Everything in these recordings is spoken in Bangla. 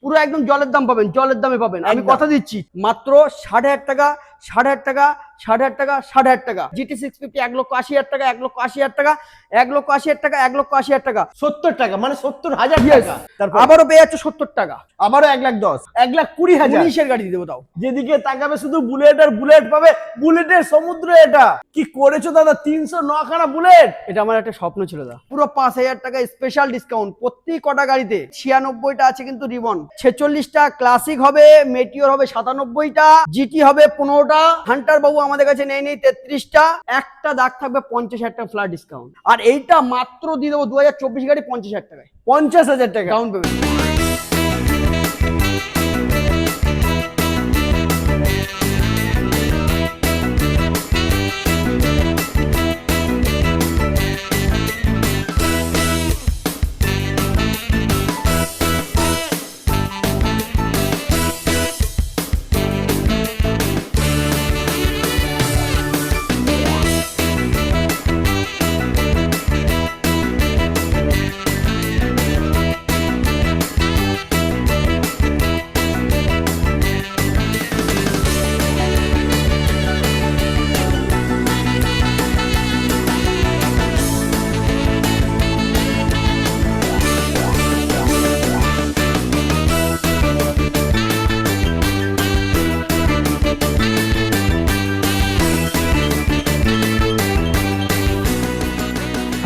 পুরো একদম জলের দাম পাবেন, জলের দামে পাবেন, আমি কথা দিচ্ছি। মাত্র 8,500 টাকা, 8,500 টাকা, 8,500 টাকা, 8,500 টাকা। GT 650 1,80,000 টাকা, 1,80,000 টাকা, 1,80,000 টাকা, 1,80,000 টাকা, 70 টাকা মানে 70,000 টাকা। তারপর আবারও পেয়ে যাচ্ছে 70 টাকা, আবারও 1,10,000, 1,20,000। 19-এর গাড়ি দিয়ে দাও। যেদিকে তাকাবে শুধু বুলেট আর বুলেট পাবে, বুলেটের সমুদ্র। এটা কি করেছো দাদা, 309 খানা বুলেট। এটা আমার একটা স্বপ্ন ছিল দা, পুরো 5,000 টাকা স্পেশাল ডিসকাউন্ট প্রতি কটা গাড়িতে। 96টা আছে কিন্তু রিবন, 46টা ক্লাসিক হবে, মেটিওর হবে 97টা, জিটি হবে 15টা, হান্টার বাবু আমাদের কাছে নেই 33টা, একটা দাগ থাকবে 50,000 টাকা ফ্ল্যাট ডিসকাউন্ট। আর এইটা মাত্র দিয়ে দেবো 2024 গাড়ি 50,000 টাকায়, 50,000 টাকা down payment.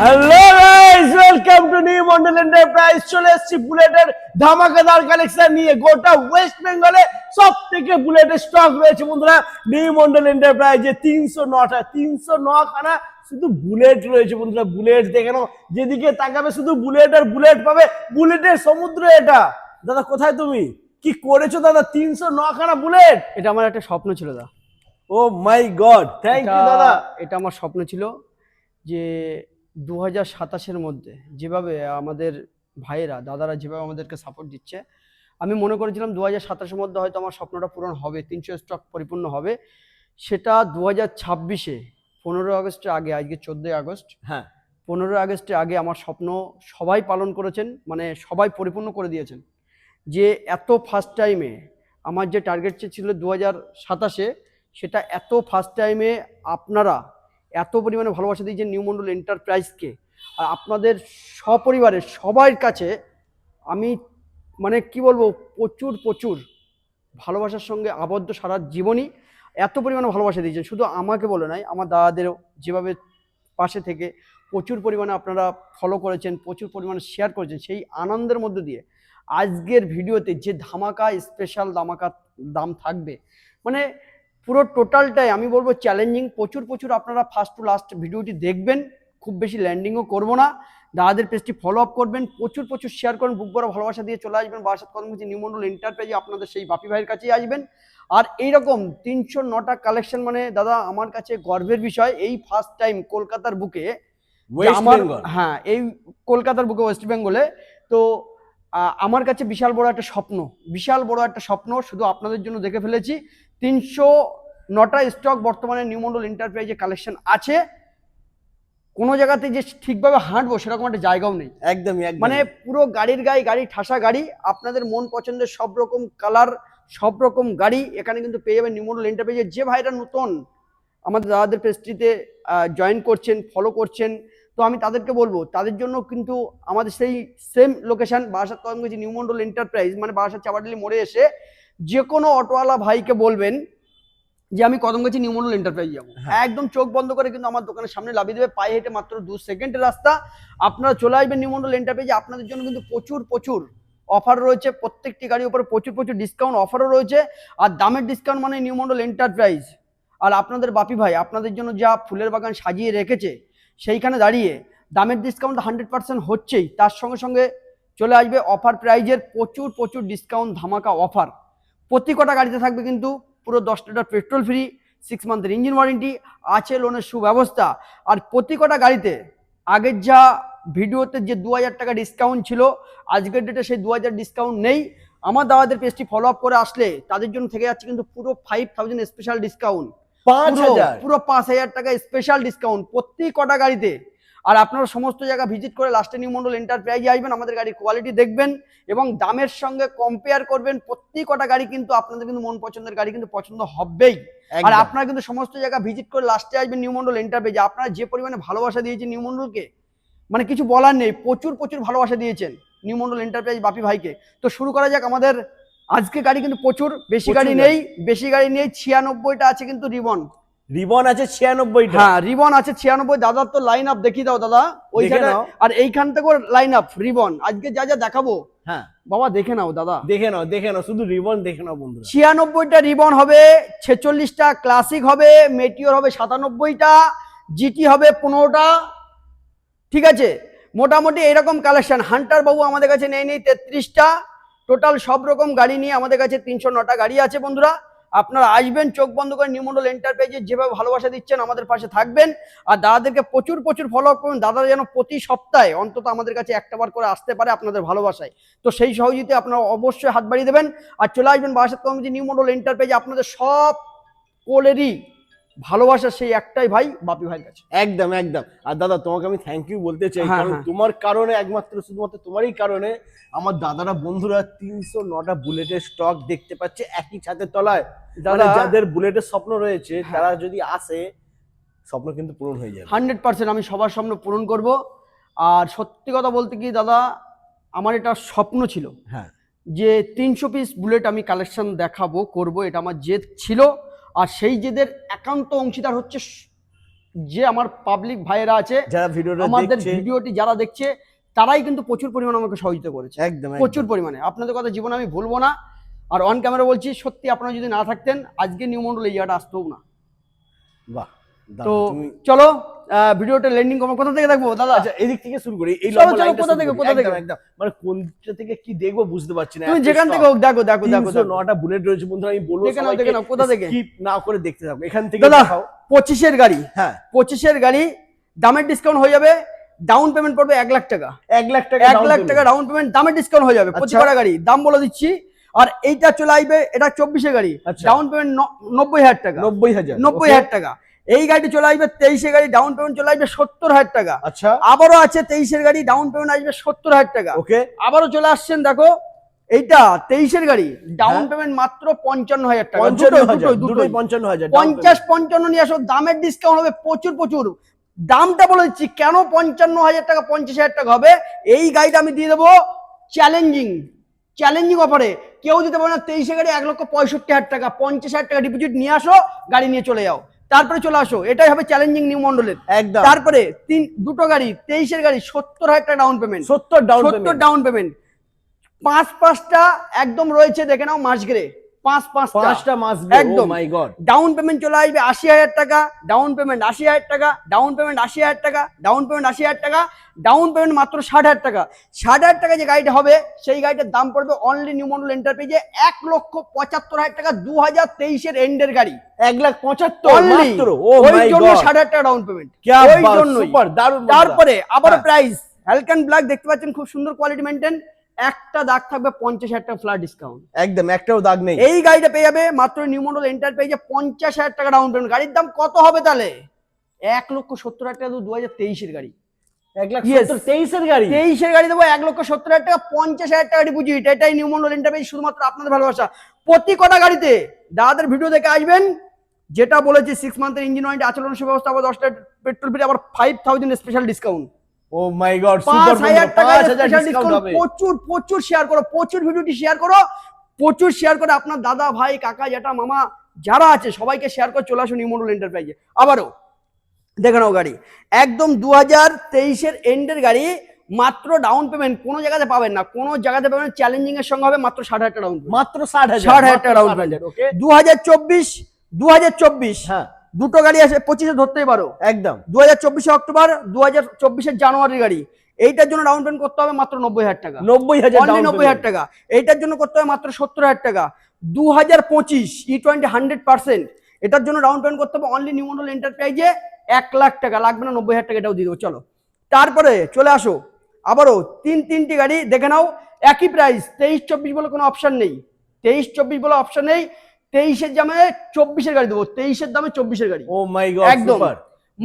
Hello guys, welcome to new Mondal enterprise. চলে এসেছি বুলেটের ধামাকাদার কালেকশন নিয়ে। গোটা ওয়েস্ট বেঙ্গলে সব থেকে বুলেটের স্টক রয়েছে বন্ধুরা নিউ মন্ডল এন্টারপ্রাইজে। 309 খানা শুধু বুলেট রয়েছে বন্ধুরা। বুলেট দেখে নাও, যেদিকে তাকাবে শুধু বুলেট আর বুলেট পাবে, বুলেটের সমুদ্র এটা। দাদা কোথায় তুমি, কি করেছো দাদা, 309 খানা বুলেট। এটা আমার একটা স্বপ্ন ছিল দা। ও মাই গড, থ্যাংক ইউ দাদা। এটা আমার স্বপ্ন ছিল যে 2027-এর মধ্যে যেভাবে আমাদের ভাইয়েরা দাদারা যেভাবে আমাদেরকে সাপোর্ট দিচ্ছে, আমি মনে করেছিলাম 2027-এর মধ্যে হয়তো আমার স্বপ্নটা পূরণ হবে, 300 স্টক পরিপূর্ণ হবে। সেটা 2026-এ 15 আগস্টের আগে, আজকে 14 আগস্ট, হ্যাঁ 15 আগস্টের আগে আমার স্বপ্ন সবাই পালন করেছেন, মানে সবাই পরিপূর্ণ করে দিয়েছেন। যে এত ফার্স্ট টাইমে আমার যে টার্গেট ছিল 2027-এ, সেটা এত ফার্স্ট টাইমে আপনারা এত পরিমাণে ভালোবাসা দিয়েছেন নিউ মন্ডল এন্টারপ্রাইজকে। আর আপনাদের সপরিবারের সবার কাছে আমি মানে কি বলবো, প্রচুর প্রচুর ভালোবাসার সঙ্গে আবদ্ধ সারা জীবনই। এত পরিমাণে ভালোবাসা দিয়েছেন, শুধু আমাকে বলে নাই, আমার দাদাদেরও যেভাবে পাশে থেকে প্রচুর পরিমাণে আপনারা ফলো করেছেন, প্রচুর পরিমাণে শেয়ার করেছেন। সেই আনন্দের মধ্যে দিয়ে আজকের ভিডিওতে যে ধামাকা স্পেশাল ধামাকা দাম থাকবে, মানে পুরো টোটালটাই আমি বলবো চ্যালেঞ্জিং। প্রচুর প্রচুর আপনারা ফার্স্ট টু লাস্ট ভিডিওটি দেখবেন, খুব বেশি ল্যান্ডিংও করবো না। দাদাদের পেজটি ফলো আপ করবেন, প্রচুর প্রচুর শেয়ার করবেন, বুক ভরা ভালোবাসা দিয়ে চলে আসবেন বারাসাত কদমকুচি নিউ মন্ডল এন্টারপ্রাইজে, আপনাদের সেই বাপি ভাইয়ের কাছেই আসবেন। আর এইরকম 309টা কালেকশন মানে দাদা আমার কাছে গর্বের বিষয়। এই ফার্স্ট টাইম কলকাতার বুকে, হ্যাঁ এই কলকাতার বুকে ওয়েস্ট বেঙ্গলে, তো আমার কাছে বিশাল বড় একটা স্বপ্ন, বিশাল বড় একটা স্বপ্ন শুধু আপনাদের জন্য দেখে ফেলেছি। 309টা স্টক বর্তমানে নিউ মন্ডল এন্টারপ্রাইজে কালেকশন আছে। কোনো জায়গাতে যে ঠিকভাবে হাঁটবো সেরকম একটা জায়গাও নেই, একদমই। মানে পুরো গাড়ির গায়ে গাড়ি, ঠাসা গাড়ি, আপনাদের মন পছন্দের সব রকম কালার, সব রকম গাড়ি এখানে কিন্তু পেয়ে যাবেন নিউ মন্ডল এন্টারপ্রাইজে। যে ভাইরা নতুন আমাদের দাদাদের পেজটিতে জয়েন করছেন, ফলো করছেন, তো আমি তাদেরকে বলবো তাদের জন্য কিন্তু আমাদের সেই same location Barasat Kadamkuchi new Mondal enterprise, মানে বারাসাত চাপাডালি মোড়ে এসে যে কোনো অটোওয়ালা ভাইকে বলবেন যে আমি কদমকুচি নিউ মন্ডল এন্টারপ্রাইজ যাবো, একদম চোখ বন্ধ করে কিন্তু আমার দোকানের সামনে লাভিয়ে দেবে, পায়ে হেঁটে মাত্র 2 সেকেন্ডের রাস্তা। আপনারা চলে আসবেন নিউ মন্ডল এন্টারপ্রাইজে। আপনাদের জন্য কিন্তু প্রচুর প্রচুর অফার রয়েছে, প্রত্যেকটি গাড়ির উপরে প্রচুর প্রচুর ডিসকাউন্ট অফারও রয়েছে। আর দামের ডিসকাউন্ট মানে নিউ মন্ডল এন্টারপ্রাইজ। আর আপনাদের বাপি ভাই আপনাদের জন্য যা ফুলের বাগান সাজিয়ে রেখেছে, সেইখানে দাঁড়িয়ে দামের ডিসকাউন্ট 100% হচ্ছেই, তার সঙ্গে সঙ্গে চলে আসবে অফার প্রাইজের প্রচুর প্রচুর ডিসকাউন্ট ধামাকা অফার। প্রতি কটা গাড়িতে থাকবে কিন্তু পুরো 10 লিটার পেট্রোল ফ্রি, 6 মান্থের ইঞ্জিন ওয়ারেন্টি আছে, লোনের সুব্যবস্থা। আর প্রতি কটা গাড়িতে আগের যা ভিডিওতে যে 2000 টাকা ডিসকাউন্ট ছিল, আজকের ডেটে সেই 2000 ডিসকাউন্ট নেই। আমার দাদাদের পেজটি ফলো আপ করে আসলে তাদের জন্য থেকে যাচ্ছে কিন্তু পুরো 5000 স্পেশাল ডিসকাউন্ট, পুরো 5,000 টাকা স্পেশাল ডিসকাউন্ট প্রতি কটা গাড়িতে। আর আপনারা সমস্ত জায়গা ভিজিট করে লাস্টে নিউ মন্ডল এন্টারপ্রাইজে আসবেন, আমাদের গাড়ির কোয়ালিটি দেখবেন এবং দামের সঙ্গে কম্পেয়ার করবেন। প্রত্যেকটা গাড়ি কিন্তু আপনাদের কিন্তু মন পছন্দের গাড়ি কিন্তু পছন্দ হবেই। আর আপনারা কিন্তু সমস্ত জায়গা ভিজিট করে লাস্টে আসবেন নিউ মন্ডল এন্টারপ্রাইজে। আপনারা যে পরিমাণে ভালোবাসা দিয়েছেন নিউ মন্ডলকে, মানে কিছু বলার নেই, প্রচুর প্রচুর ভালোবাসা দিয়েছেন নিউ মন্ডল এন্টারপ্রাইজ বাপি ভাইকে। তো শুরু করা যাক। আমাদের আজকে গাড়ি কিন্তু প্রচুর, বেশি গাড়ি নেই, 96টা আছে কিন্তু রিবন আছে 96টা। হ্যাঁ রিবন আছে 96। দাদার তো লাইন আপ দেখিয়ে দাও দাদা ওইখানে, আর এইখান থেকে লাইন আপ রিবন আজকে যা যা দেখাবো। হ্যাঁ বাবা দেখে নাও দাদা, দেখে নাও শুধু রিবন দেখে নাও বন্ধুরা। 96টা রিবন হবে, 46টা ক্লাসিক হবে, মেটিওর হবে 97টা, জিটি হবে 15টা। ঠিক আছে, মোটামুটি এরকম কালেকশন। হান্টার বাবু আমাদের কাছে নেই 33টা। টোটাল সব রকম গাড়ি নিয়ে আমাদের কাছে 309টা গাড়ি আছে বন্ধুরা। আপনারা আসবেন, চোখ বন্ধ করে নিউ মন্ডল এন্টারপ্রাইজে যেভাবে ভালোবাসা দিচ্ছেন আমাদের পাশে থাকবেন। আর দাদাদেরকে প্রচুর প্রচুর ফলো আপ করবেন। দাদা যেন প্রতি সপ্তাহে অন্তত আমাদের কাছে একটাবার করে আসতে পারে আপনাদের ভালোবাসায়। তো সেই সহযোগিতা আপনারা অবশ্যই হাত বাড়িয়ে দেবেন আর চলে আসবেন বারাসাত কমিটি নিউ মন্ডল এন্টারপ্রাইজে। আপনাদের সব কোলেরই ভালোবাসা সেই একটাই ভাই, বাপি ভাইয়ের কাছে। একদম। আর দাদা তোমাকে আমি থ্যাংক ইউ বলতে চাই, কারণ তোমার কারণে, একমাত্র শুধুমাত্র তোমারই কারণে আমার দাদারা বন্ধুরা 309টা বুলেটের স্টক দেখতে পাচ্ছে একই ছাদের তলায়। দাদা যাদের বুলেটের স্বপ্ন রয়েছে তারা যদি আসে, স্বপ্ন কিন্তু পূরণ হয়ে যাবে 100%। আমি সবার স্বপ্ন পূরণ করব। আর সত্যি কথা বলতে কি দাদা, আমার এটা স্বপ্ন ছিল যে 300 পিস বুলেট আমি কালেকশন দেখাবো, করব, এটা আমার জেদ ছিল। আর সেই জেদের একান্ত অংশীদার হচ্ছে যে আমার পাবলিক ভাইয়েরা আছে, যারা আমাদের ভিডিওটি যারা দেখছে, তারাই কিন্তু প্রচুর পরিমাণে আমাকে সহযোগিতা করেছে। একদম প্রচুর পরিমাণে। আপনাদের কথা জীবনে আমি ভুলবো না। আর অন ক্যামেরা বলছি, সত্যি আপনারা যদি না থাকতেন আজকে নিউ মন্ডল এই জায়গাটা আসতেও না। বাহ। তো চলো ভিডিওটা ল্যান্ডিং করবো। কোথা থেকে দেখবো দাদা? আচ্ছা এদিক থেকে শুরু করি। এই লম্বা লাইনটা কোথা থেকে একদম মানে কোনটা থেকে কি দেখবো বুঝতে পারছি না। তুমি যেখান থেকে হোক দেখো। 309টা বুলেট রয়েছে বন্ধুরা। আমি বলবো দেখে নাও কোথা থেকে, স্কিপ না করে দেখতে থাকো। এখান থেকে দেখাও 25 এর গাড়ি। হ্যাঁ 25 এর গাড়ি, দামের ডিসকাউন্ট হয়ে যাবে। ডাউন পেমেন্ট পড়বে 1 লাখ টাকা। 1 লাখ টাকা 1 লাখ টাকা ডাউন পেমেন্ট, দামের ডিসকাউন্ট হয়ে যাবে। 25 গাড়ি দাম বলে দিচ্ছি। আর এইটা চলে আসবে, এটা 24 এর গাড়ি, ডাউন পেমেন্ট 90,000 টাকা। 90,000 টাকা। এই গাড়ি চলে আসবে 23 এর গাড়ি, ডাউন পেমেন্ট চলে আসবে 70,000 টাকা। আচ্ছা আবারও আছে 23 এর গাড়ি, ডাউন পেমেন্ট আসবে 70,000 টাকা। ওকে, আবারও চলে আসছেন দেখো, এইটা 23 এর গাড়ি, ডাউন পেমেন্ট মাত্র 55,000 টাকা। দুটোই 55,000। 50-55 নিয়ে আসো, দামের ডিসকাউন্ট হবে প্রচুর প্রচুর। দামটা বলে দিচ্ছি কেন 55,000 টাকা 50,000 টাকা হবে। এই গাড়িটা আমি দিয়ে দেবো চ্যালেঞ্জিং অফারে। কেউ দিতে পারে না। 23 এর গাড়ি 1,65,000 টাকা, 50,000 টাকা ডিপোজিট নিয়ে আসো, গাড়ি নিয়ে চলে যাও, তারপরে চলে আসো। এটাই হবে চ্যালেঞ্জিং নিউ মন্ডলের একদম। তারপরে দুটো গাড়ি 23 এর গাড়ি 70,000 টাকা ডাউন পেমেন্ট, 70 ডাউন পেমেন্ট। 5টা একদম রয়েছে, দেখে নাও মাস গ্রে, 5টা মাস একদম। মাই গড। ডাউন পেমেন্ট চলে আসবে 80,000 টাকা, ডাউন পেমেন্ট 80,000 টাকা, ডাউন পেমেন্ট 80,000 টাকা, ডাউন পেমেন্ট 80,000 টাকা, ডাউন পেমেন্ট মাত্র 60,000 টাকা। 60,000 টাকা যে গাড়িটা হবে, সেই গাড়িটার দাম পড়বে অনলি নিউ মন্ডল এন্টারপ্রাইজে 1,75,000 টাকা। 2023 এর এন্ডের গাড়ি 1,75,000 মাত্র। ওই জন্য 60,000 টাকা ডাউন পেমেন্ট, ওই জন্য সুপার দারুণ। তারপরে আবার প্রাইস হ্যালকান ব্ল্যাক দেখতে পাচ্ছেন, খুব সুন্দর কোয়ালিটি মেইনটেইন। একটা দাগ থাকবে 50,000 টাকা ফ্ল্যাট ডিসকাউন্ট, একদম একটাও দাগ নেই। এই গাড়িটা পেয়ে যাবে মাত্র নিউ মন্ডল এন্টারপ্রাইজে 50,000 টাকা ডাউন পেমেন্ট। গাড়ির দাম কত হবে তাহলে? 1,70,000 টাকা। 2023 এর গাড়ি, 1,70,000 এর গাড়ি, 23 এর গাড়ি দেবো 1,70,000 টাকা, 50,000 টাকা ডিপোজিট। এটাই নিউ মন্ডল এন্টারপ্রাইজ, শুধুমাত্র আপনাদের ভালোবাসা। প্রতি কটা গাড়িতে দাদাদের ভিডিও দেখে আসবেন, যেটা বলেছি 6 মান্থের ইঞ্জিন ওয়ারেন্টি, আচরণ সুব্যবস্থা, আবার 10 টাকা পেট্রোল ফ্রি, আবার 5,000 স্পেশাল ডিসকাউন্ট। ও মাই গড, 5,000 টাকা স্পেশাল ডিসকাউন্ট হবে। প্রচুর শেয়ার করো, প্রচুর ভিডিওটি শেয়ার করো, প্রচুর শেয়ার করে আপনার দাদা ভাই কাকা জ্যাঠা মামা যারা আছে সবাইকে শেয়ার করে চলে আসুন নিউ মন্ডল এন্টারপ্রাইজে। আবারও দেখে নাও গাড়ি একদম 2023 এর এন্ডের গাড়ি, মাত্র ডাউন পেমেন্ট কোনো জায়গাতে পাবেন না, কোনো জায়গাতে পাবেন। চ্যালেঞ্জিং এর সঙ্গে হবে মাত্র 60,000 টাকা ডাউন পেমেন্ট, মাত্র 60,000 টাকা ডাউন পেমেন্ট। 2024 হ্যাঁ দুটো গাড়ি আছে, 25-এ ধরতেই পারো একদম। 2024 অক্টোবর, 2024 জানুয়ারির গাড়ি। এইটার জন্য ডাউন পেমেন্ট করতে হবে মাত্র 90,000 টাকা, 90,000 টাকা। এইটার জন্য করতে হবে মাত্র 70,000 টাকা। 2025 E20 100%, এটার জন্য ডাউন পেমেন্ট করতে হবে অনলি নিউ মন্ডল এন্টারপ্রাইজে 1 লাখ টাকা, লাগবে না 90,000 টাকা, এটাও দিয়ে দেবো। চলো তারপরে চলে আসো, আবারও তিনটি গাড়ি দেখে নাও, একই প্রাইস। 23-24 বলে কোনো অপশন নেই, 23-24 বলে অপশন নেই। 23 এর দামে 24 এর গাড়ি দেবো, 23 এর দামে 24 এর গাড়ি। ও মাই গড, একদম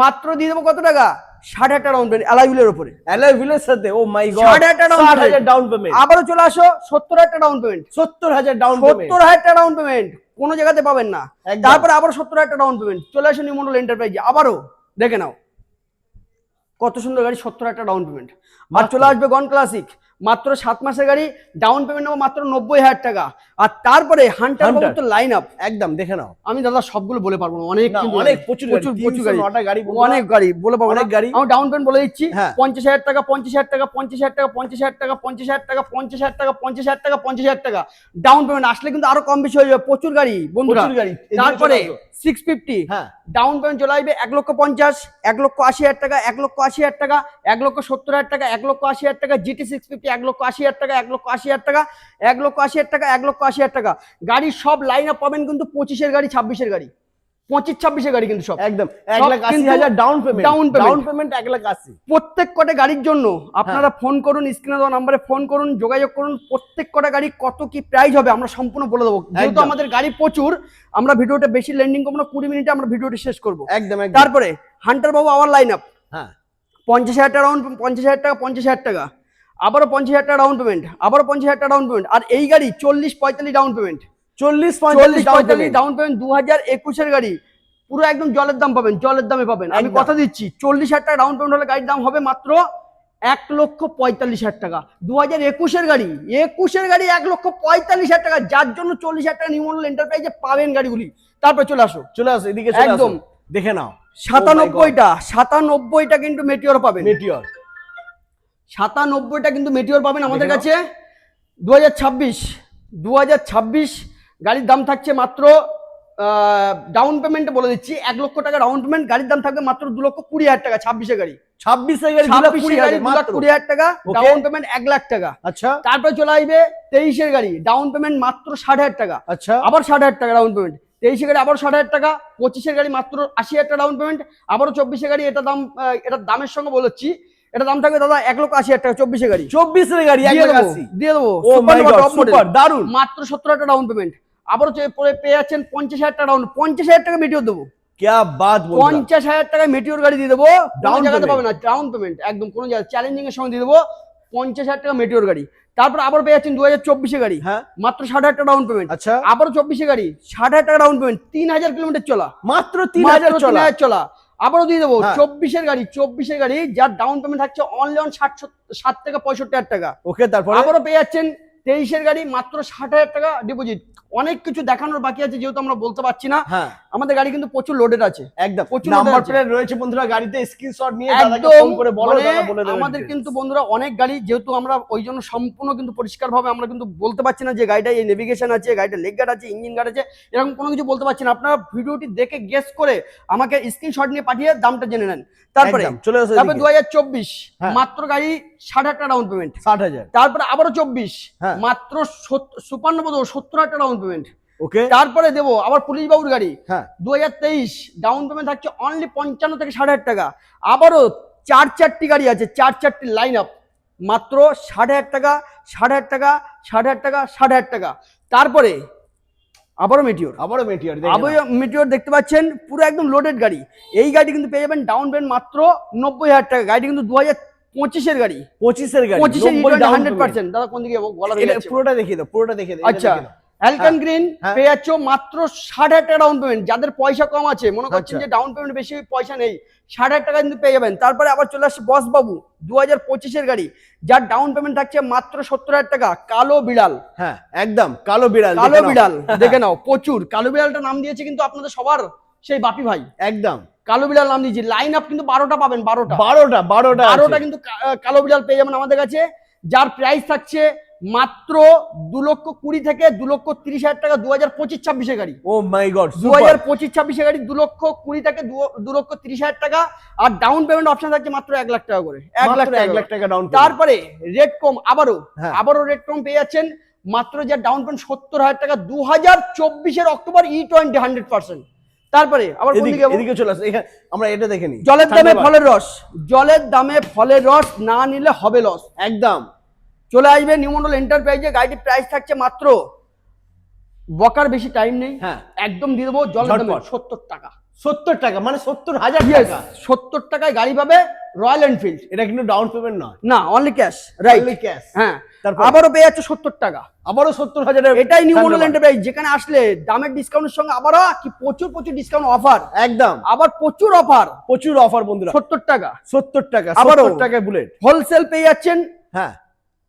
মাত্র দিয়ে দেবো কত টাকা? 60,000 টাকা ডাউন পেমেন্ট অ্যালয় হুইলের উপরে, অ্যালয় হুইলের সাথে, ও মাই গড, 60,000 ডাউন পেমেন্ট। আবারও চলে আসো 70,000 টাকা ডাউন পেমেন্ট, 70,000 ডাউন পেমেন্ট, 70,000 টাকা ডাউন পেমেন্ট কোনো জায়গাতে পাবেন না। একদম। তারপরে আবার 70,000 টাকা ডাউন পেমেন্ট, চলে আসো নিউ মন্ডল এন্টারপ্রাইজে, আবারও দেখে নাও কত সুন্দর গাড়ি, 70,000 টাকা ডাউন পেমেন্ট। আর চলে আসবে গন ক্লাসিক, মাত্র 7 মাসের গাড়ি, ডাউন পেমেন্ট নেবো মাত্র 90,000 টাকা। আর তারপরে হান্টার তো লাইন আপ, একদম দেখে নাও। আমি দাদা সবগুলো বলে পারবো না, অনেক না, কিন্তু অনেক গাড়ি, প্রচুর প্রচুর গাড়ি, 309টা গাড়ি, অনেক গাড়ি বলে পাবো না। অনেক গাড়ি। আমি ডাউন পেমেন্ট বলে দিচ্ছি, হ্যাঁ। 50,000 টাকা, 50,000 টাকা, 50,000 টাকা, 50,000 টাকা, 50,000 টাকা, 50,000 টাকা, 50,000 টাকা, 50,000 টাকা ডাউন পেমেন্ট। আসলে কিন্তু আরো কম বেশি হয়ে যাবে, প্রচুর গাড়ি বন্ধুরা। প্রচুর গাড়ি। এদিকে তারপরে চলে আসো। 650 হ্যাঁ। ডাউন পেমেন্ট চলে আসবে 1,50,000, 1,80,000 টাকা, 1,80,000 টাকা, 1,70,000 টাকা, 1,80,000 টাকা, GT 650 1,80,000 টাকা, 1,80,000 টাকা, 1,80,000 টাকা, 1,80,000 টাকা। গাড়ি সব লাইন আপ পাবেন কিন্তু 25-এর গাড়ি, 26-এর গাড়ি, 25-26-এর গাড়ি কিন্তু সব একদম সব 1,80,000 down payment, down down payment 1,80,000। প্রত্যেক কটা গাড়ির জন্য আপনারা ফোন করুন, স্ক্রিনে দেওয়া নাম্বারে ফোন করুন, যোগাযোগ করুন। প্রত্যেক কটা গাড়ি কত কি প্রাইস হবে আমরা সম্পূর্ণ বলে দেবো, যেহেতু একদম। আমাদের গাড়ি প্রচুর, আমরা ভিডিওটা বেশি ল্যান্ডিং করবো না, 20 মিনিটে আমরা ভিডিওটি শেষ করবো। একদম একদম। তারপরে হান্টার বাবু আওয়ার লাইন আপ, হ্যাঁ 50,000 টাকা ডাউন, 50,000 টাকা, 50,000 টাকা, আবারও 50,000 টাকা ডাউন পেমেন্ট, আবারও 50,000 টাকা ডাউন পেমেন্ট। আর এই গাড়ি 40-45 ডাউন পেমেন্ট, 40-45 ডাউন পেমেন্ট, 2021-এর গাড়ি, পুরো একদম জলের দাম পাবেন, জলের দামে পাবেন। আমি একদম। কথা দিচ্ছি 40,000 টাকা ডাউন পেমেন্ট হলে গাড়ির দাম হবে মাত্র 1,45,000 টাকা। 2021-এর গাড়ি, 21-এর গাড়ি 1,45,000 টাকা, যার জন্য 40,000 টাকা নিউ মডেল এন্টারপ্রাইজে পাবেন গাড়িগুলি। তারপর চলে আসো, চলে আসো এদিকে, চলে আসো একদম। দেখে নাও। 97টা কিন্তু মেটিওর পাবেন, মেটিওর 97টা কিন্তু মেটিওর পাবেন আমাদের কাছে। 2026 গাড়ির দাম থাকছে মাত্র, ডাউন পেমেন্টে বলে দিচ্ছি 1 লক্ষ টাকা ডাউন পেমেন্ট, গাড়ির দাম থাকবে মাত্র 2,20,000 টাকা। 26-এর গাড়ি, 26-এর গাড়ি 26-এর গাড়ি 2,20,000 টাকা, Okay. ডাউন পেমেন্ট 1 লাখ টাকা। আচ্ছা তারপরে চলে আসবে 23-এর গাড়ি, ডাউন পেমেন্ট মাত্র 60,000 টাকা, আচ্ছা আবার 60,000 টাকা ডাউন পেমেন্ট। 23-এর গাড়ি আবার 60,000 টাকা, 25-এর গাড়ি মাত্র 80,000 টাকা ডাউন পেমেন্ট, আবারও 24-এর গাড়ি, এটা দাম, এটা দামের সঙ্গে বলেছি, এটা দাম থাকবে দাদা 1,80,000 টাকা। 24-এর গাড়ি, 24-এর গাড়ি দিয়ে দেবো, 1,80,000। দিয়ে দেবো, ও মাই গড, top model। সুপার দারুন। মাত্র 17,000 টাকা ডাউন পেমেন্ট, আবারও পেয়ে যাচ্ছেন 50,000 টাকা ডাউন, 50,000 টাকা মেটিওর দেবো, क्या बात बोल रहा 50,000 টাকায় মেটিওর গাড়ি দিয়ে দেবো, ডাউন Down জায়গাতে payment। পাবে না, ডাউন পেমেন্ট একদম কোনো জায়গায় চ্যালেঞ্জিং এর সঙ্গে দিয়ে দেবো 50,000 টাকা মেটিওর গাড়ি। তারপর আবার পেয়ে যাচ্ছেন 2024-এর গাড়ি, হ্যাঁ মাত্র 60,000 টাকা ডাউন পেমেন্ট, আচ্ছা আবারও 24-এর গাড়ি 60,000 টাকা ডাউন পেমেন্ট, 3,000 কিলোমিটার চলা, মাত্র 3,000 চলা। 3,000 চলা, আবারও দিয়ে দেবো। হ্যাঁ। 24-এর গাড়ি, 24-এর গাড়ি যার ডাউন পেমেন্ট থাকছে অনলি অন 60 থেকে 65,000 টাকা। ওকে তারপরে আবারও পেয়ে যাচ্ছেন 23-এর গাড়ি, মাত্র 60,000 টাকা ডিপোজিট। অনেক কিছু দেখানোর বাকি আছে, যেহেতু আমরা বলতে পারছি না, হ্যাঁ আমাদের গাড়ি কিন্তু প্রচুর লোডেড আছে, একদম প্রচুর নাম্বার লোডেড আছে। প্লেট রয়েছে বন্ধুরা, গাড়িতে স্ক্রিনশট নিয়ে দাদাকে একদম ফোন করে বলো, মানে দাদা বলে দেবে আমাদের details। কিন্তু বন্ধুরা অনেক গাড়ি, যেহেতু আমরা ওই জন্য সম্পূর্ণ কিন্তু পরিষ্কার ভাবে আমরা কিন্তু বলতে পারছি না যে গাড়িটা এই নেভিগেশন আছে, গাড়িটা লেগ গার্ড আছে, ইঞ্জিন গার্ড আছে, এরকম কোনো কিছু বলতে পারছি না। আপনারা ভিডিওটি দেখে গেস করে আমাকে স্ক্রিনশট নিয়ে পাঠিয়ে দামটা জেনে নেন। তারপরে একদম, চলে আসো তারপরে এদিকে। 2024 হ্যাঁ। মাত্র গাড়ি 60,000 টাকা ডাউন পেমেন্ট, 60,000 তারপরে আবারও 24 হ্যাঁ। মাত্র 70,000 টাকা ডাউন পেমেন্ট। ওকে তারপরে দেবো আবার পুলিশ বাবুর গাড়ি, হ্যাঁ 2023 ডাউন পেমেন্ট থাকছে অনলি 55 থেকে 60,000 টাকা। আবারও 4-4টি গাড়ি আছে, 4-4টি লাইন আপ, মাত্র 60,000 টাকা, 60,000 টাকা, 60,000 টাকা, 60,000 টাকা। তারপরে আবারও মেটিওর, আবারও মেটিওর আবারও মেটিওর দেখতে পাচ্ছেন, পুরো একদম লোডেড গাড়ি। এই গাড়ি কিন্তু পেয়ে যাবেন ডাউন পেমেন্ট মাত্র 90,000 টাকা। গাড়ি কিন্তু 2025-এর গাড়ি, 25-এর গাড়ি 25-এর 90 down 100%। দাদা কোন দিকে বলা হয়ে এটা যাচ্ছে? পুরোটা দেখিয়ে দাও, পুরোটা দেখিয়ে দাও, এটা আচ্ছা, দেখিয়ে দাও। অ্যালকান হ্যাঁ, গ্রিন হ্যাঁ। পেয়ে যাচ্ছ মাত্র 60,000 টাকা ডাউন পেমেন্ট। যাদের পয়সা কম আছে, মনে করছেন আচ্ছা। যে ডাউন পেমেন্ট বেশি, পয়সা নেই, 60,000 টাকা কিন্তু পেয়ে যাবেন। তারপরে আবার চলে আসছে বস বাবু 2025-এর গাড়ি, যার ডাউন পেমেন্ট থাকছে মাত্র 70,000 টাকা। কালো বিড়াল, হ্যাঁ একদম কালো বিড়াল, কালো দেখে নাও। বিড়াল দেখে নাও, প্রচুর। কালো বিড়ালটা নাম দিয়েছে কিন্তু আপনাদের সবার সেই বাপি ভাই, একদম কালো বিড়াল নাম দিয়েছি। লাইন আপ কিন্তু 12টা পাবেন, 12টা 12টা কিন্তু কালো বিড়াল পেয়ে যাবেন আমাদের কাছে, যার প্রাইস থাকছে মাত্র 2,20,000 থেকে 2,30,000 টাকা। 2025-26-এর গাড়ি, ও মাই গড, 2025-26-এর গাড়ি 2,20,000 থেকে 2,30,000 টাকা। আর ডাউন পেমেন্ট অপশন থাকছে মাত্র 1 লাখ টাকা করে, 1 লাখ 1 লাখ টাকা ডাউন। তারপরে রেড কম, আবারও হ্যাঁ। রেড কম পেয়ে যাচ্ছেন মাত্র, যার ডাউন পেমেন্ট 70,000 টাকা। 2024-এর অক্টোবর E20 100%। তারপরে আবার কোন দিকে যাবো? এদিকে চলে আসো, এখানে আমরা এটা দেখে নিই। জলের দামে ঠান্ডা ফলের রস, জলের দামে ফলের রস না নিলে হবে লস। একদম চলে আসবে নিউ মন্ডল এন্টারপ্রাইজে, গাড়িটির প্রাইস থাকছে মাত্র, বকার বেশি টাইম নেই, হ্যাঁ একদম দিয়ে দেবো জলের দামে ঝটপট। 70 টাকা। 70 টাকা মানে 70,000 ইয়েস, টাকা। 70 টাকায় গাড়ি পাবে রয়্যাল এনফিল্ড। এটা কিন্তু ডাউন পেমেন্ট নয়, না, only cash, right, Only cash। হ্যাঁ। তারপর? আবারও পেয়ে যাচ্ছে 70 টাকা। আবারও 70,000 এটাই নিউ মডেল এন্টারপ্রাইজ, যেখানে আসলে দামের ডিসকাউন্টের সঙ্গে আবারও কি প্রচুর প্রচুর ডিসকাউন্ট অফার, একদম আবার প্রচুর অফার। প্রচুর অফার বন্ধুরা। 70 টাকা 70 টাকা, আবারও 70 টাকায় বুলেট। হোলসেল পেয়ে যাচ্ছেন হ্যাঁ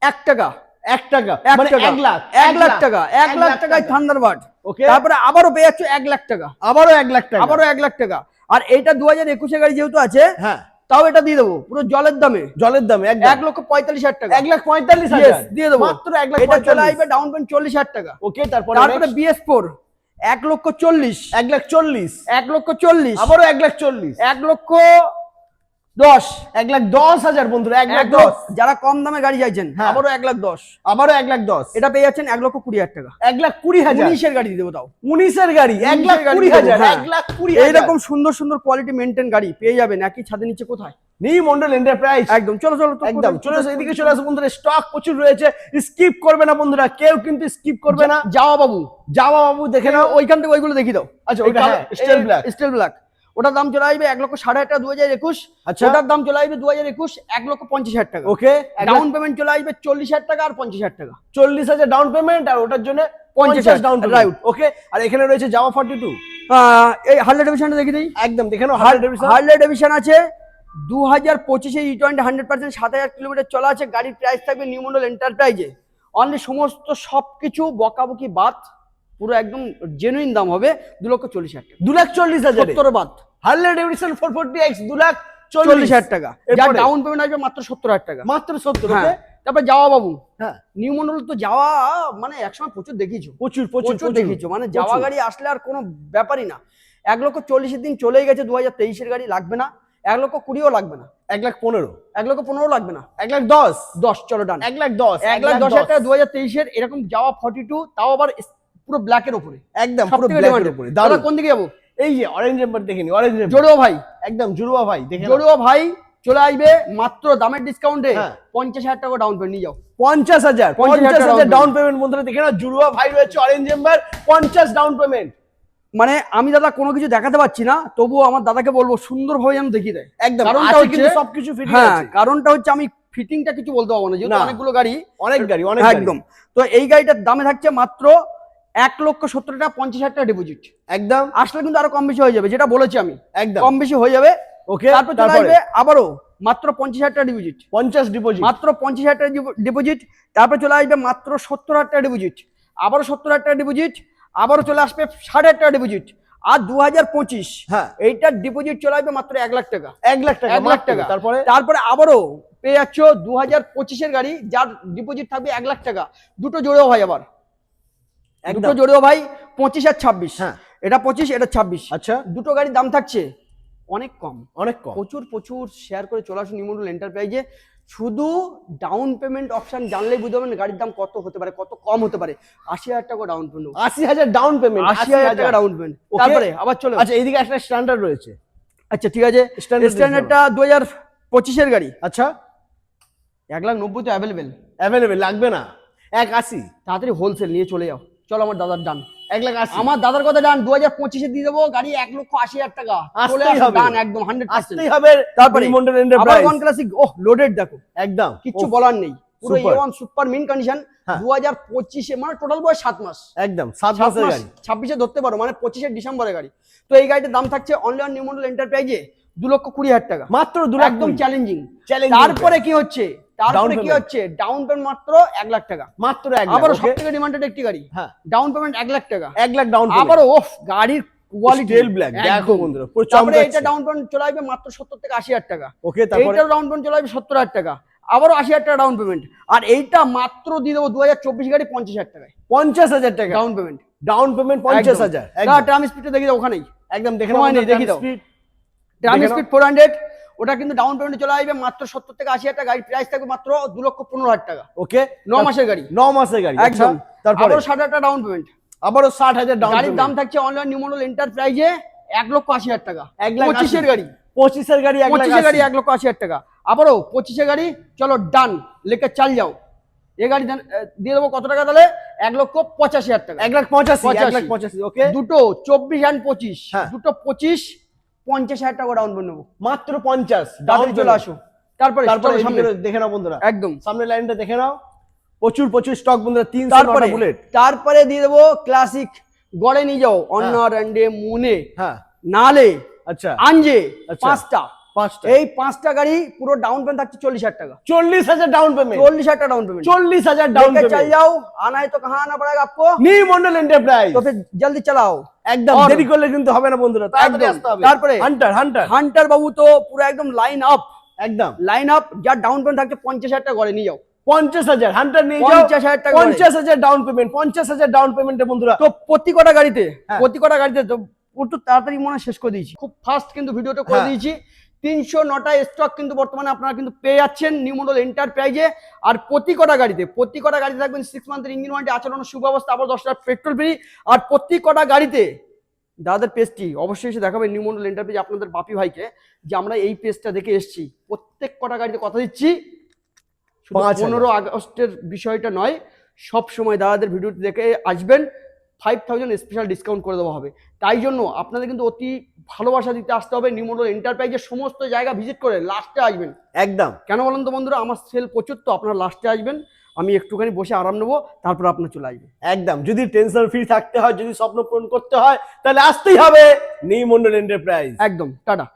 1 টাকা, 1 টাকা 1 মানে টাকা, 1 লাখ, 1 লাখ টাকা, 1 লাখ টাকায় থান্ডারবার্ড। ওকে, তারপরে আবারও পেয়ে যাচ্ছে 1 লাখ টাকা, আবারও 1 লাখ টাকা, আবারও 1 লাখ টাকা। আর এইটা 2021 গাড়ি যেহেতু আছে, হ্যাঁ তাও এটা দিয়ে দেবো পুরো জলের দামে, জলের দামে একদম 1,45,000 টাকা, 1,45,000 Yes, দিয়ে দেবো মাত্র 1,45,000। এটা চলে আসবে ডাউন পেমেন্ট 40,000 টাকা। ওকে, তারপরে তারপরে BS4 1,40,000, 1,40,000, 1,40,000, আবারও 1,40,000, 1,10,000, 1,10,000 বন্ধুরা, 1,10,000, যারা কম দামে গাড়ি চাইছেন হ্যাঁ। আবারও 1,10,000, আবারও 1,10,000, এটা পেয়ে যাচ্ছেন 1,20,000 টাকা। 1,20,000, 19 গাড়ি দেবো তাও, 19 গাড়ি 19 গাড়ি 1,20,000, হ্যাঁ। 1,20,000। এইরকম সুন্দর সুন্দর কোয়ালিটি মেনটেন গাড়ি পেয়ে যাবেন একই ছাদের নিচে। কোথায়? New model enterprise. একদম, চলো চলো তো, একদম চলে আসো, এদিকে চলে আসো বন্ধুরা, স্টক প্রচুর রয়েছে, স্কিপ করবে না বন্ধুরা, কেউ কিন্তু স্কিপ করবে না। যাওয়া বাবু, যাওয়া বাবু দেখে নাও। ওইখান থেকে ওইগুলো দেখি দাও। আচ্ছা ওইটা হ্যাঁ, স্টিল ব্ল্যাক। স্টিল ব্ল্যাক, ওটার দাম চলে আসবে 1,60,000 টাকা 2021। আচ্ছা। ওটার দাম চলে আসবে 2021 1,50,000 টাকা। ওকে, ডাউন পেমেন্ট চলে আসবে 40,000 টাকা আর 50,000 টাকা। 40,000 ডাউন পেমেন্ট আর ওটার জন্য 50 50,000 ডাউন পেমেন্ট, রাইট। ওকে। আর এখানে রয়েছে জাভা 42, এই হার্লে ডেভিশনটা দেখি দিই। একদম দেখে নাও, হার্লে ডেভিশন। হার্লে ডেভিশন আছে 2025 E20 100% 7,000 কিলোমিটার চলা আছে। গাড়ির প্রাইস থাকবে নিউ মডেল এন্টারপ্রাইজে অনলি, সমস্ত সবকিছু বকাবকি বাদ, পুরো একদম জেনুইন দাম হবে 2,40,000 টাকা। 2,40,000 70 বাদ, হার্লে ডেভিশন 440X 40,000 2,40,000 টাকা। যার এরপরে? ডাউন পেমেন্ট আসবে মাত্র 70,000 টাকা। মাত্র 70। হ্যাঁ। ওকে, তারপর যাওয়া বাবু, হ্যাঁ নিউ মডেল তো যাওয়া মানে একসময় প্রচুর দেখিছো, প্রচুর প্রচুর প্রচুর দেখিছো, মানে যাওয়া গাড়ি আসলে আর কোনো ব্যাপারই না। 1,40,000 দিন চলেই গেছে, 2023 গাড়ি লাগবে না, 1,20,000 লাগবে না, 1,15,000, 1,15,000 লাগবে না, 1,10,000, 10 চলো ডান। 1,10,000, 1,10,000 টাকা 2023 এরকম যাওয়া 42, তাও আবার পুরো ব্ল্যাকের উপরে, একদম সব পুরো থেকে ব্ল্যাকের demanded। উপরে। দাদা দারুণ। কোন দিকে যাবো? এই যে অরেঞ্জ এম্বার দেখে নি, অরেঞ্জ এম্বার জড়ুয়া ভাই, একদম জুড়ুয়া ভাই দেখে নাও। জড়ুয়া ভাই চলে আসবে মাত্র দামের ডিসকাউন্টে হ্যাঁ। 50,000 টাকা ডাউন পেমেন্ট নিয়ে যাও। 50,000, 50,000 50,000 ডাউন পেমেন্ট বন্ধুরা দেখে নাও। জুড়ুয়া ভাই রয়েছে অরেঞ্জ এম্বার, 50 ডাউন পেমেন্ট। মানে আমি দাদা কোনো কিছু দেখাতে পাচ্ছি না, তবুও আমার দাদাকে বলবো সুন্দরভাবে যেন দেখিয়ে দেয়। একদম কারণটা আছে হচ্ছে কিন্তু সবকিছু ফিটিং হ্যাঁ, আছে। কারণটা হচ্ছে আমি ফিটিংটা কিছু বলতে পারবো না, যেহেতু না। অনেকগুলো গাড়ি, অনেক গাড়ি, অনেক একদম। তো এই গাড়িটার দামে থাকছে মাত্র 1,70,000 টাকা, 50,000 টাকা ডিপোজিট। একদম আসলে কিন্তু আরো কম বেশি হয়ে যাবে, যেটা বলেছি আমি, একদম কম বেশি হয়ে যাবে। ওকে, তারপর চলে আসবে আবারও মাত্র 50,000 টাকা ডিপোজিট, 50 ডিপোজিট, মাত্র 50,000 টাকা ডিপোজিট। তারপর চলে আসবে মাত্র 70,000 টাকা ডিপোজিট, আবারও 70,000 টাকা ডিপোজিট, আবারও চলে আসবে 60,000 টাকা ডিপোজিট। আর 2025 হ্যাঁ এইটার ডিপোজিট চলে আসবে মাত্র 1,00,000 টাকা, 1,00,000 টাকা, 1,00,000 টাকা। তারপরে আবারও পেয়ে যাচ্ছ 2025 গাড়ি, যার ডিপোজিট থাকবে 1,00,000 টাকা। দুটো জোড়েও ভাই, আবার দুটো জোড়েও ভাই, 25 আর 26। হ্যাঁ এটা 25, এটা 26। আচ্ছা, দুটো গাড়ির দাম থাকছে অনেক কম, অনেক কম। প্রচুর প্রচুর শেয়ার করে চলে আসুন নিউ মডেল এন্টারপ্রাইজে। শুধু ডাউন পেমেন্ট অপশন জানলেই বুঝতে পারবেন গাড়ির দাম কত হতে পারে, কত কম হতে পারে। 80,000 টাকা ডাউন পেমেন্ট, 80,000 ডাউন পেমেন্ট, 80,000 টাকা ডাউন পেমেন্ট। তারপরে আবার চলে আচ্ছা এইদিকে একটা স্ট্যান্ডার্ড রয়েছে। আচ্ছা ঠিক আছে, Standard স্ট্যান্ডার্ডটা 2025 গাড়ি, আচ্ছা 1,90,000 তো অ্যাভেলেবেল, অ্যাভেলেবেল লাগবে না, 1,80,000, তাড়াতাড়ি হোলসেল নিয়ে চলে যাও। চলো আমার দাদার ডান, 1,80,000 আমার দাদার কথা ডান। 2025 দিয়ে দেবো গাড়ি 1,80,000 টাকা, চলে আসতেই আসো হবে। ডান, একদম 100%। আসতেই হবে। তারপরে মন্ডল আবার এন্টারপ্রাইজ, ওয়ান ক্লাসিক, ওহ লোডেড দেখো, একদম কিচ্ছু বলার নেই, পুরো Super। A1 super mint condition. হ্যাঁ। 2025 মানে টোটাল বয়স 7 মাস, একদম 7 মাসের গাড়ি, 26-এ ধরতে পারো, মানে 25 ডিসেম্বরের গাড়ি। তো এই গাড়িটার দাম থাকছে অনলি অন নিউ মডেল এন্টারপ্রাইজে 2,20,000 টাকা, মাত্র 2,20,000, একদম চ্যালেঞ্জিং। Challenging তারপরে কি হচ্ছে, তারপরে কি payment। হচ্ছে, ডাউন পেমেন্ট মাত্র 1,00,000 টাকা। মাত্র 1,00,000, আবার ওকে। সবথেকে ডিমান্ডেড একটি গাড়ি, হ্যাঁ ডাউন পেমেন্ট 1,00,000 টাকা, 1,00,000 ডাউন পেমেন্ট। আবার ওফ গাড়ির কোয়ালিটি স্টিল ব্ল্যাক দেখো বন্ধুরা, পুরো তারপরে চমকাচ্ছে। এটা ডাউন পেমেন্ট চলে আসবে মাত্র 70 থেকে 80,000 টাকা। ওকে, তারপরে এইটার ডাউন পেমেন্ট চলে আসবে 70,000 টাকা, আবারও 80,000 টাকা ডাউন পেমেন্ট। আর এইটা মাত্র দিয়ে দেবো 2024 গাড়ি 50,000 টাকায় 50,000 টাকা down payment. Down payment, 50,000 tram স্পিডটা দেখি দাও ওখানেই, একদম দেখে সময় নেই, নাও, দেখি দাও। স্পিড ট্রাম দেখে নাও। স্পিড 400, ওটা কিন্তু ডাউন পেমেন্ট চলে আসবে মাত্র 70 থেকে 80,000 টাকা। গাড়ির প্রাইস থাকবে মাত্র 2,15,000 টাকা, ওকে 9 মাসের গাড়ি, 9 মাসের গাড়ি, একদম। তারপরে আবারও 60,000 টাকা ডাউন পেমেন্ট। আবারও 60,000 ডাউন গাড়ির পেমেন্ট। দাম থাকছে অনলাইন নিউ মডেল এন্টারপ্রাইজে 1,80,000 টাকা, 1,80,000 25 এর গাড়ি, 25 এর গাড়ি 25 এর গাড়ি 1,80,000 টাকা, আবারও 25 এর গাড়ি। চলো ডান, লেকে চাল যাও। এই গাড়ি দিয়ে দেবো কত টাকা তাহলে? 1,85,000 টাকা। 1,85,000, 1,85,000, ওকে। দুটো 24 and 25, হ্যাঁ। দুটো 25, 50,000 টাকা ডাউন পেমেন্ট নেবো। মাত্র 50 তাড়াতাড়ি চলে আসো। তারপরে তারপরে সামনে দেখে নাও বন্ধুরা, একদম সামনে লাইনটা দেখে নাও, প্রচুর স্টক বন্ধুরা, 309টা বুলেট। তারপরে দিয়ে দেবো ক্লাসিক, গড়ে নিয়ে যাও অনার এন্ডে মুনে, হ্যাঁ নালে, আচ্ছা আঞ্জে, আচ্ছা। 5টা। এই 5টা গাড়ি পুরো ডাউন পেমেন্ট থাকছে 40,000 টাকা। 40,000 ডাউন পেমেন্ট, 40,000 টাকা ডাউন पेमेंट, 40,000 डाउन लेके चल पेमेंट। जाओ, आना है तो कहाँ आना पड़ेगा आपको? New Mondal enterprise. तो फिर जल्दी चलाओ, একদম और- দেরি করলে কিন্তু হবে না বন্ধুরা, তাড়াতাড়ি একদম। আসতে হবে। তারপরে হান্টার হান্টার বাবু তো পুরো একদম লাইন আপ, একদম যার ডাউন পেমেন্ট থাকছে 50,000 টাকা গড়ে নিয়ে যাও। 50,000 হান্টার নিয়ে যাও, 50,000 টাকা করে। 50,000 ডাউন পেমেন্ট, 50,000 ডাউন পেমেন্টে বন্ধুরা। তো প্রতি কটা গাড়িতে হ্যাঁ। তো একটু তাড়াতাড়ি মনে হয় শেষ করে দিয়েছি, খুব ফাস্ট কিন্তু ভিডিওটা করে হ্যাঁ। দিয়েছি। 309টা স্টক কিন্তু বর্তমানে আপনারা কিন্তু পেয়ে যাচ্ছেন নিউ মডেল এন্টারপ্রাইজে। আর প্রতি কটা গাড়িতে থাকবেন 6 মান্থের ইঞ্জিন ওয়ারেন্টি, আচরণের সুব্যবস্থা, আবার 10 টাকা পেট্রোল ফ্রি। আর প্রতি কটা গাড়িতে দাদাদের পেজটি অবশ্যই এসে দেখাবেন নিউ মডেল এন্টারপ্রাইজ আপনাদের বাপি ভাইকে, যে আমরা এই পেজটা দেখে এসেছি। প্রত্যেক কটা গাড়িতে কথা দিচ্ছি, শুধু 5,000 15 আগস্টের বিষয়টা নয়, সব সময় দাদাদের ভিডিওটি দেখে আসবেন, 5,000 স্পেশাল ডিসকাউন্ট করে দেওয়া হবে। তাই জন্য আপনাদের কিন্তু অতি ভালোবাসা দিতে আসতে হবে নিউ মডেল এন্টারপ্রাইজের সমস্ত জায়গা ভিজিট করে লাস্টে আসবেন। একদম কেন বলেন তো বন্ধুরা, আমার সেল প্রচুর, তো আপনারা লাস্টে আসবেন, আমি একটুখানি বসে আরাম নেবো, তারপর আপনার চলে আসবেন। একদম। যদি টেনশন ফ্রি থাকতে হয়, যদি স্বপ্ন পূরণ করতে হয়, তাহলে আসতেই হবে নিউ মন্ডল এন্টারপ্রাইজ। একদম, টাটা।